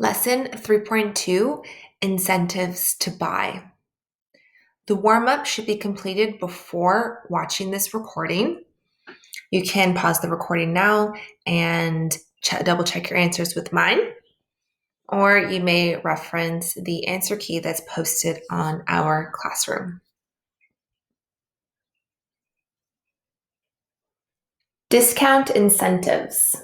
Lesson 3.2, Incentives to Buy. The warm-up should be completed before watching this recording. You can pause the recording now and double check your answers with mine, or you may reference the answer key that's posted on our classroom. Discount incentives.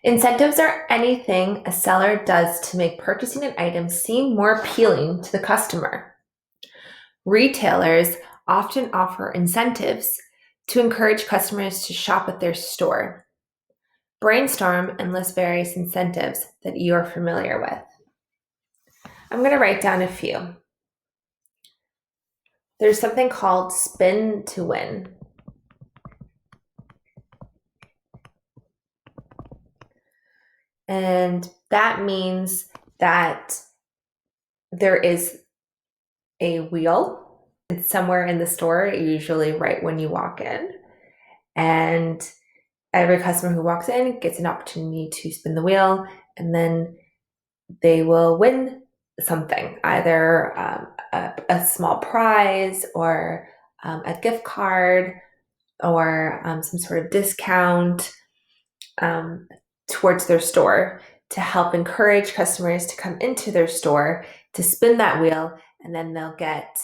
Incentives are anything a seller does to make purchasing an item seem more appealing to the customer. Retailers often offer incentives to encourage customers to shop at their store. Brainstorm and list various incentives that you are familiar with. I'm going to write down a few. There's something called spin to win. And that means that there is a wheel. It's somewhere in the store, usually right when you walk in. And every customer who walks in gets an opportunity to spin the wheel, and then they will win something, either a small prize or a gift card or some sort of discount towards their store to help encourage customers to come into their store to spin that wheel, and then they'll get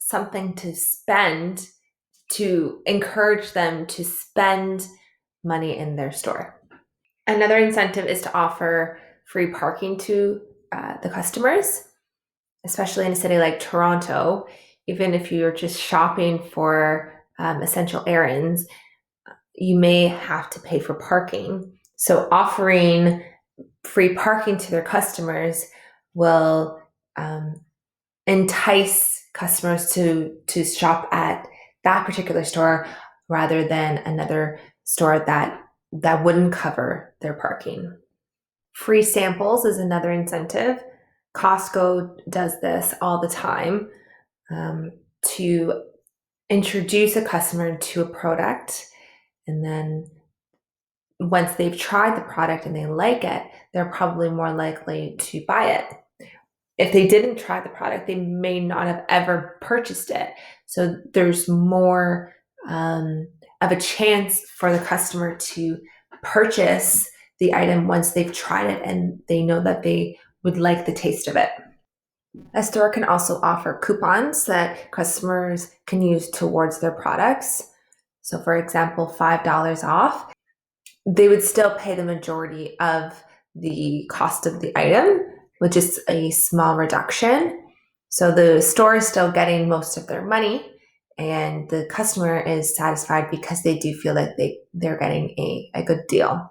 something to spend to encourage them to spend money in their store. Another incentive is to offer free parking to the customers, especially in a city like Toronto. Even if you're just shopping for essential errands, you may have to pay for parking. So offering free parking to their customers will entice customers to shop at that particular store rather than another store that wouldn't cover their parking. Free samples is another incentive. Costco does this all the time to introduce a customer to a product, and then once they've tried the product and they like it, they're probably more likely to buy it. If they didn't try the product, they may not have ever purchased it. So there's more of a chance for the customer to purchase the item once they've tried it and they know that they would like the taste of it. A store can also offer coupons that customers can use towards their products. So for example, $5 off. They would still pay the majority of the cost of the item, which is a small reduction. So the store is still getting most of their money, and the customer is satisfied because they do feel like they're getting a good deal.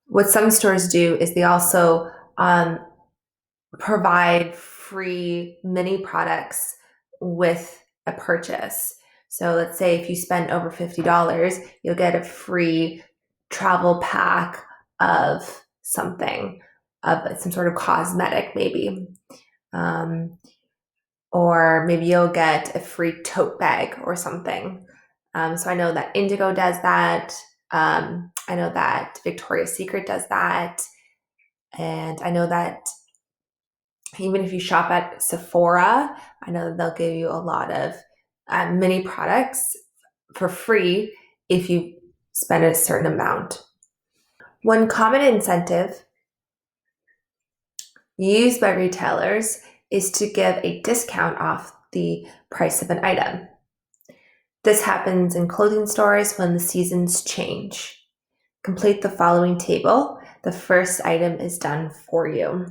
What some stores do is they also provide free mini products with a purchase. So let's say if you spend over $50, you'll get a free travel pack of something, of some sort of cosmetic maybe. Or maybe you'll get a free tote bag or something. So I know that Indigo does that. I know that Victoria's Secret does that. And I know that even if you shop at Sephora, I know that they'll give you a lot of mini products for free if you spend a certain amount. One common incentive used by retailers is to give a discount off the price of an item. This happens in clothing stores when the seasons change. Complete the following table. The first item is done for you.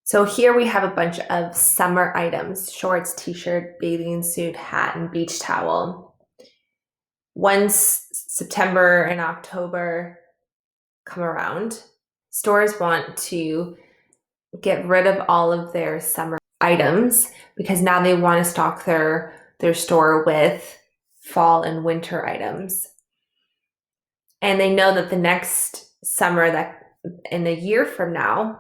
So here we have a bunch of summer items: shorts, t-shirt, bathing suit, hat, and beach towel. Once September and October come around, stores want to get rid of all of their summer items because now they want to stock their store with fall and winter items. And they know that the next summer, that in a year from now,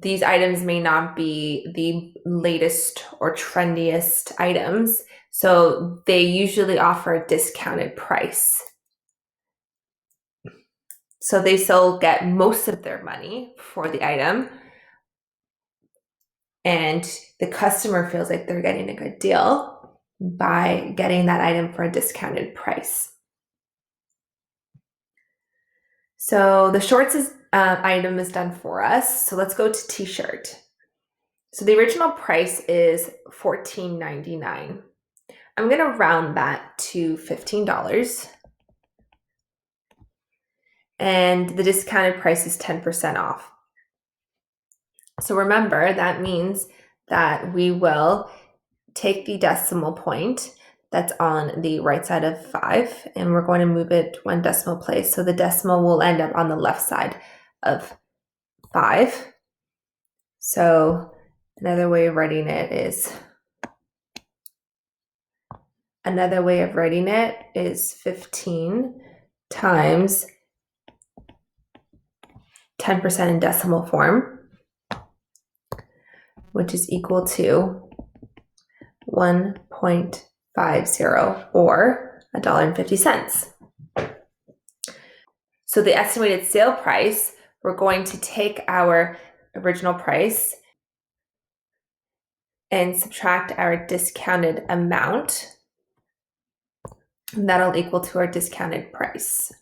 these items may not be the latest or trendiest items, so they usually offer a discounted price. So they still get most of their money for the item, and the customer feels like they're getting a good deal by getting that item for a discounted price. So the shorts item is done for us. So let's go to t-shirt. So the original price is $14.99. I'm going to round that to $15. And the discounted price is 10% off. So remember, that means that we will take the decimal point that's on the right side of 5, and we're going to move it one decimal place. So the decimal will end up on the left side of 5. So another way of writing it is 15 times 10% in decimal form, which is equal to 1.50 or $1.50. So the estimated sale price, we're going to take our original price and subtract our discounted amount, and that'll equal to our discounted price.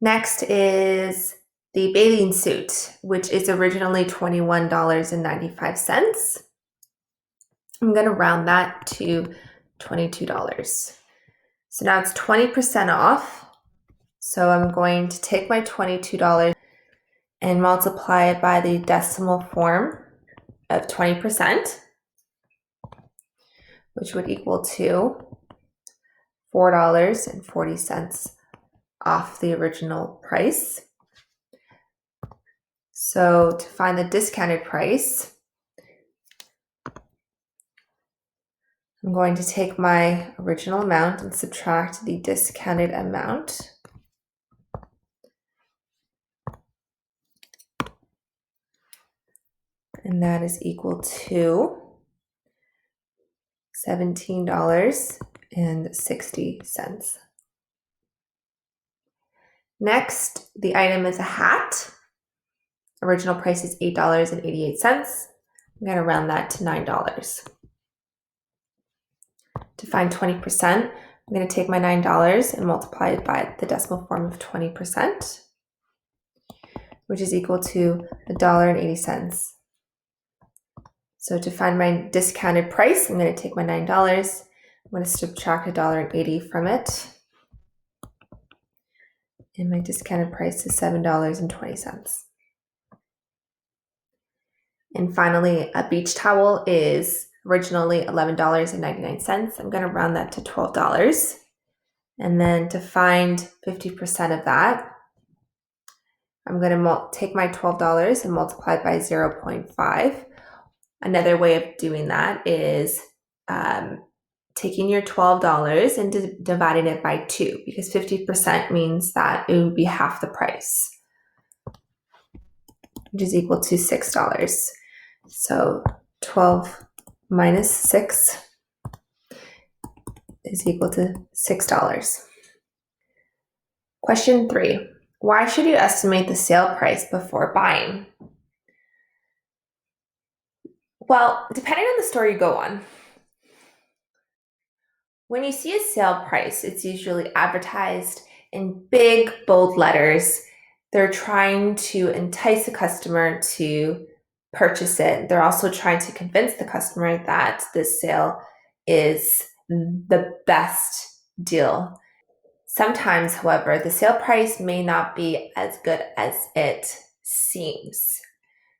Next is the bathing suit, which is originally $21.95. I'm going to round that to $22. So now it's 20% off. So I'm going to take my $22 and multiply it by the decimal form of 20%, which would equal to $4.40 off the original price. So to find the discounted price, I'm going to take my original amount and subtract the discounted amount. And that is equal to $17.60. Next, the item is a hat. Original price is $8.88. I'm going to round that to $9. To find 20%, I'm going to take my $9 and multiply it by the decimal form of 20%, which is equal to $1.80. So to find my discounted price, I'm going to take my $9. I'm going to subtract $1.80 from it. And my discounted price is $7.20. And finally, a beach towel is originally $11.99. I'm going to round that to $12. And then to find 50% of that, I'm going to take my $12 and multiply it by 0.5. Another way of doing that is taking your $12 and dividing it by 2, because 50% means that it would be half the price, which is equal to $6. So 12 minus 6 is equal to $6. Question 3. Why should you estimate the sale price before buying? Well, depending on the store you go on, when you see a sale price, it's usually advertised in big, bold letters. They're trying to entice a customer to purchase it. They're also trying to convince the customer that this sale is the best deal. Sometimes, however, the sale price may not be as good as it seems.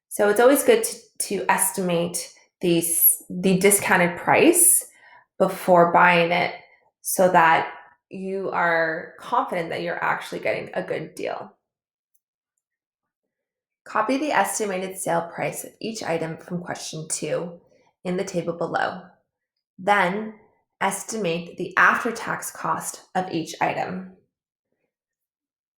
So it's always good to estimate the discounted price before buying it, so that you are confident that you're actually getting a good deal. Copy the estimated sale price of each item from question 2 in the table below. Then estimate the after-tax cost of each item.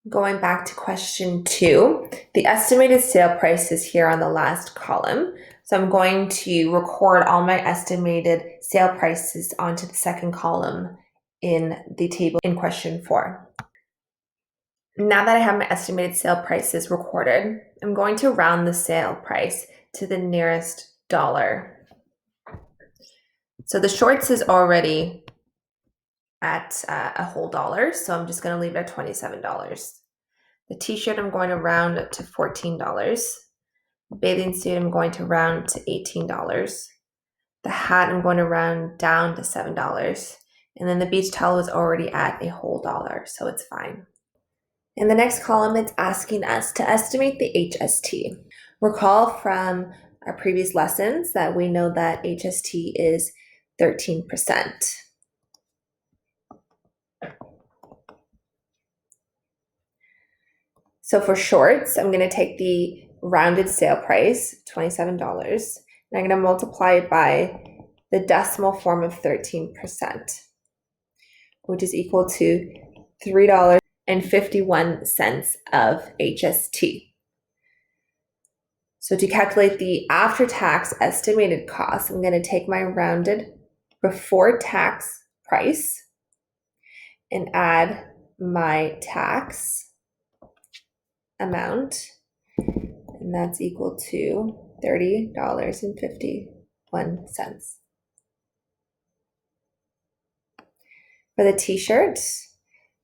Going back to question 2, the estimated sale price is here on the last column. So I'm going to record all my estimated sale prices onto the second column in the table in question 4. Now that I have my estimated sale prices recorded, I'm going to round the sale price to the nearest dollar. So the shorts is already at a whole dollar, so I'm just going to leave it at $27. The t-shirt I'm going to round up to $14. Bathing suit I'm going to round to $18. The hat I'm going to round down to $7. And then the beach towel is already at a whole dollar, so it's fine. In the next column, it's asking us to estimate the HST. Recall from our previous lessons that we know that HST is 13%. So for shorts, I'm going to take the rounded sale price, $27, and I'm going to multiply it by the decimal form of 13%, which is equal to $3.51 of HST. So to calculate the after-tax estimated cost, I'm going to take my rounded before-tax price and add my tax amount, and that's equal to $30.51. For the t-shirt,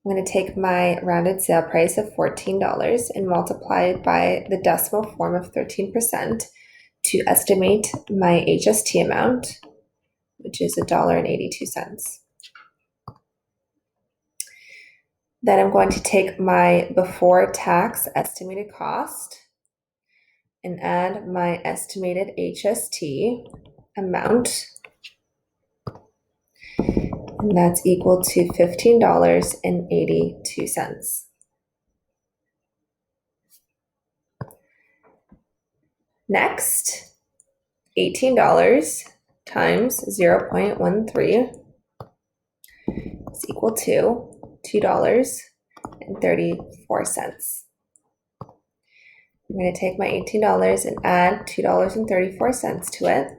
I'm going to take my rounded sale price of $14 and multiply it by the decimal form of 13% to estimate my HST amount, which is $1.82. Then I'm going to take my before tax estimated cost and add my estimated HST amount, and that's equal to $15.82. Next, $18 times 0.13 is equal to $2.34. I'm going to take my $18 and add $2.34 to it,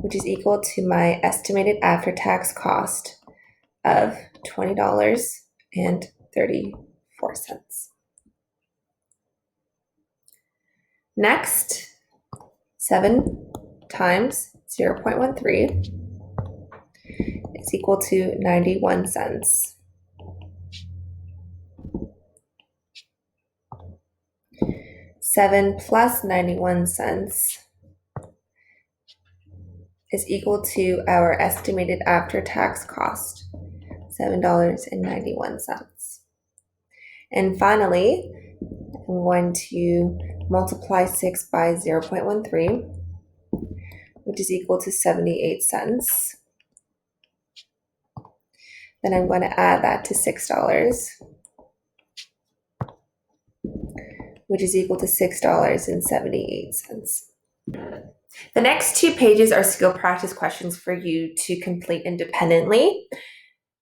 which is equal to my estimated after-tax cost of $20.34. Next, 7 times 0.13 is equal to 91 cents. 7 plus 91 cents is equal to our estimated after-tax cost, $7.91. And finally, I'm going to multiply 6 by 0.13, which is equal to 78 cents. Then I'm going to add that to $6, which is equal to $6.78. The next 2 pages are skill practice questions for you to complete independently.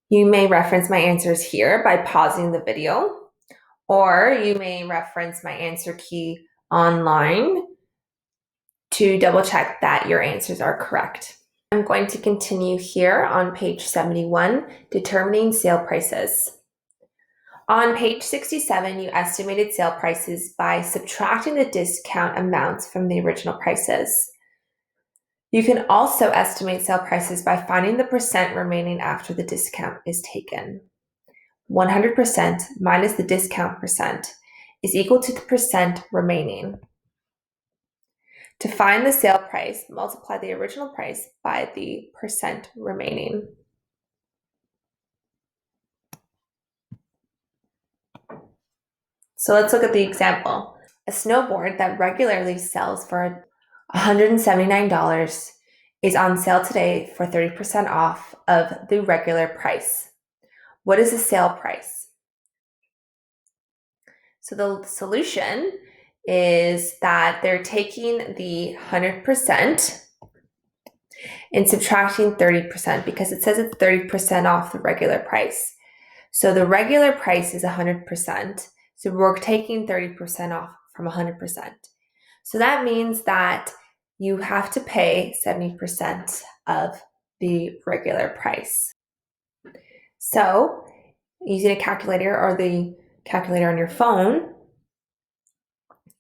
You may reference my answers here by pausing the video, or you may reference my answer key online to double check that your answers are correct. I'm going to continue here on page 71, determining sale prices. On page 67, you estimated sale prices by subtracting the discount amounts from the original prices. You can also estimate sale prices by finding the percent remaining after the discount is taken. 100% minus the discount percent is equal to the percent remaining. To find the sale price, multiply the original price by the percent remaining. So let's look at the example. A snowboard that regularly sells for $179 is on sale today for 30% off of the regular price. What is the sale price? So the solution is that they're taking the 100% and subtracting 30% because it says it's 30% off the regular price. So the regular price is 100%. So we're taking 30% off from 100%. So that means that you have to pay 70% of the regular price. So using a calculator or the calculator on your phone,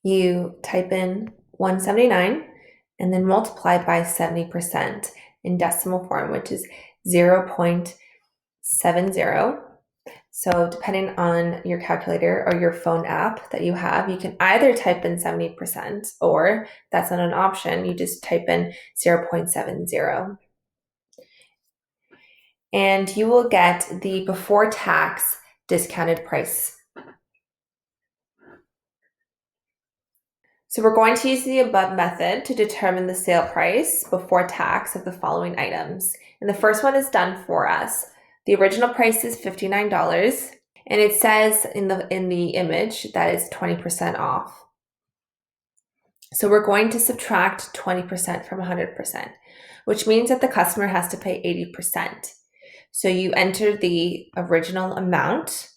you type in 179 and then multiply by 70% in decimal form, which is 0.70. So depending on your calculator or your phone app that you have, you can either type in 70% or that's not an option. You just type in 0.70. And you will get the before tax discounted price. So we're going to use the above method to determine the sale price before tax of the following items. And the first one is done for us. The original price is $59, and it says in the image that it's 20% off. So we're going to subtract 20% from 100%, which means that the customer has to pay 80%. So you enter the original amount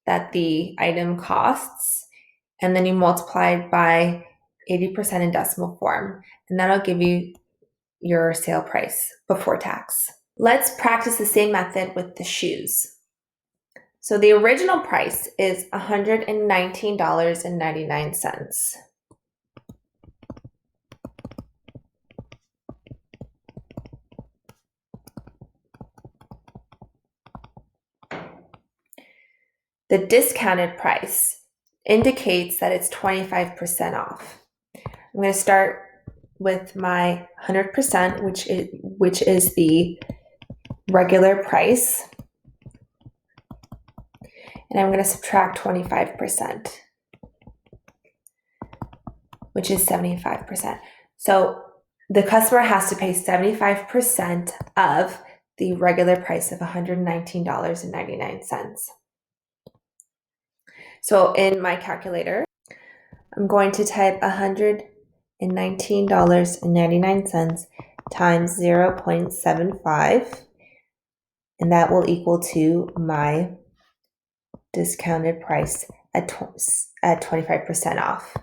that the item costs, and then you multiply it by 80% in decimal form, and that'll give you your sale price before tax. Let's practice the same method with the shoes. So the original price is $119.99. The discounted price indicates that it's 25% off. I'm going to start with my 100%, which is the regular price. And I'm going to subtract 25%, which is 75%. So the customer has to pay 75% of the regular price of $119.99. So in my calculator, I'm going to type $119.99 times 0.75, and that will equal to my discounted price at 25% off.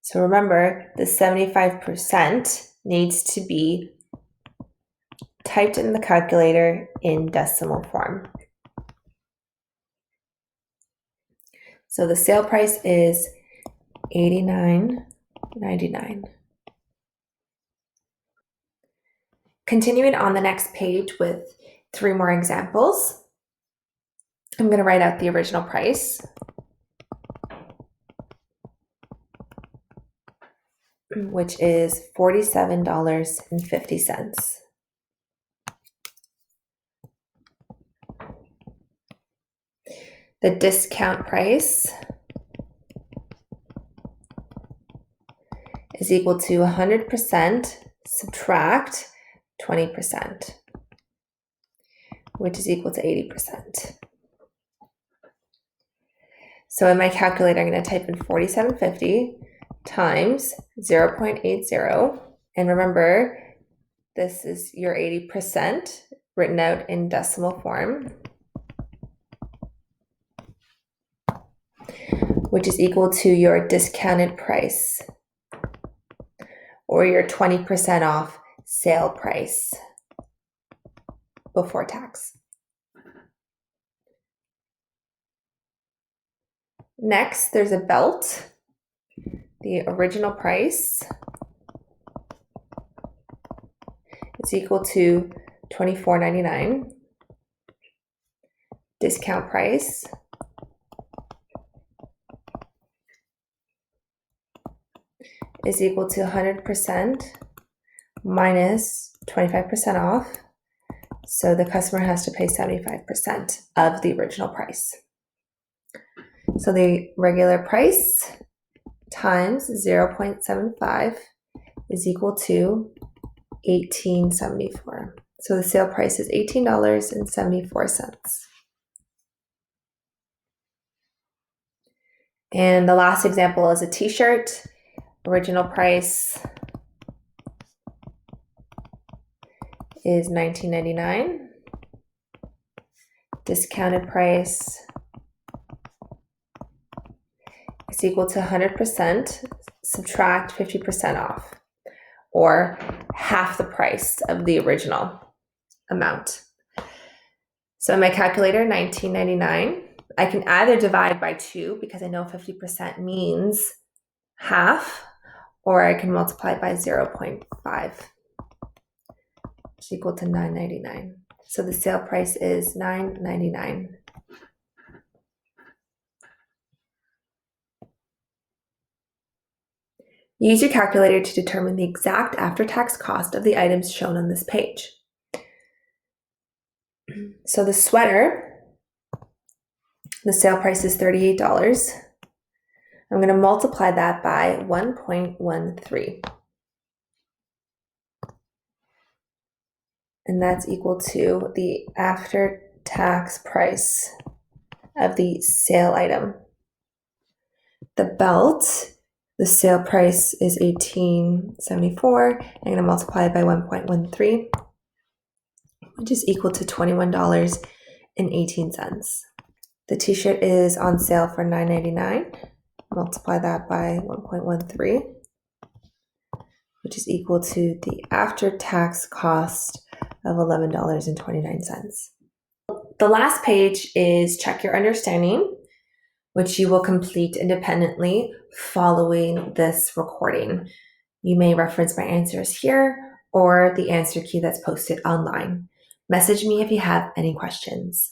So remember, the 75% needs to be typed in the calculator in decimal form. So the sale price is $89.99. Continuing on the next page with 3 more examples, I'm going to write out the original price, which is $47.50. The discount price is equal to 100% subtract 20%, which is equal to 80%. So in my calculator, I'm going to type in 4750 times 0.80. And remember, this is your 80% written out in decimal form, which is equal to your discounted price or your 20% off sale price before tax. Next, there's a belt. The original price is equal to $24.99. Discount price is equal to 100% minus 25% off. So the customer has to pay 75% of the original price. So the regular price times 0.75 is equal to $18.74. So the sale price is $18.74. And the last example is a t-shirt. Original price is $19.99. Discounted price is equal to 100%, subtract 50% off, or half the price of the original amount. So in my calculator, $19.99, I can either divide by 2 because I know 50% means half, or I can multiply it by 0.5, which is equal to $9.99. So the sale price is $9.99. Use your calculator to determine the exact after-tax cost of the items shown on this page. So the sweater, the sale price is $38. I'm going to multiply that by 1.13. And that's equal to the after-tax price of the sale item. The belt, the sale price is $18.74. I'm going to multiply it by 1.13, which is equal to $21.18. The t-shirt is on sale for $9.99. Multiply that by 1.13, which is equal to the after-tax cost of $11.29. The last page is Check Your Understanding, which you will complete independently following this recording. You may reference my answers here or the answer key that's posted online. Message me if you have any questions.